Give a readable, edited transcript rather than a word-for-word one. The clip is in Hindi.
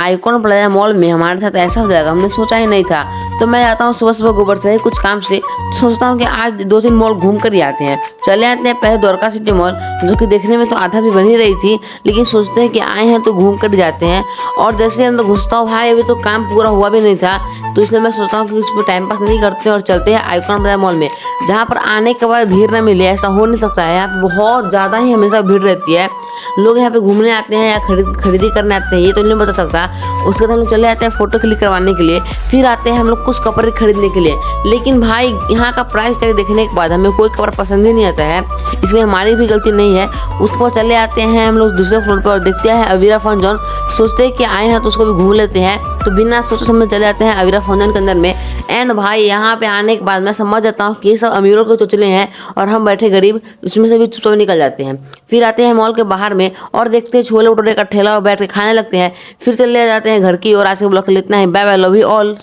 आइकॉन प्लाजा मॉल में हमारे साथ ऐसा हो जाएगा हमने सोचा ही नहीं था। तो मैं आता हूँ सुबह सुबह गोबर से कुछ काम से, सोचता हूँ कि आज 2-3 मॉल घूम कर ही आते हैं। चले आते हैं पहले द्वारका सिटी मॉल, जो कि देखने में तो आधा भी बन ही रही थी, लेकिन सोचते हैं कि आए हैं तो घूम कर जाते हैं। और जैसे अंदर घुसता हूँ भाई, अभी तो काम पूरा हुआ भी नहीं था, तो इसलिए मैं सोचता हूँ कि इस पर टाइम पास नहीं करते और चलते हैं आइकॉन प्लाजा मॉल में, जहाँ पर आने के बाद भीड़ न मिले, ऐसा हो नहीं सकता है। यहाँ पे बहुत ज़्यादा ही हमेशा भीड़ रहती है। लोग यहाँ पे घूमने आते हैं या खरीदी करने आते हैं, ये तो नहीं बता सकता। उसके बाद हम लोग चले जाते हैं फोटो क्लिक करवाने के लिए, फिर आते हैं हम लोग कुछ कपड़े खरीदने के लिए। लेकिन भाई यहाँ का प्राइस टैग देखने के बाद हमें कोई कपड़ा पसंद ही नहीं आता है, इसमें हमारी भी गलती नहीं है। उसके बाद चले आते हैं हम लोग दूसरे फ्लोर पर और देखते हैं अवीरा फन जोन। सोचते हैं कि आए हैं तो उसको भी घूम लेते हैं, तो बिना सोचे समझे चले जाते हैं अवीरा फन जोन के अंदर में। एंड भाई यहाँ पे आने के बाद मैं समझ जाता हूँ कि ये सब अमीरों के चोचले हैं और हम बैठे गरीब उसमें से भी चुपचाप निकल जाते हैं। फिर आते हैं मॉल के बाहर में और देखते हैं छोले भटूरे का ठेला और बैठ के खाने लगते हैं। फिर चले जाते हैं घर की ओर। आज के ब्लॉग के लिए इतना ही। Bye bye, love you all.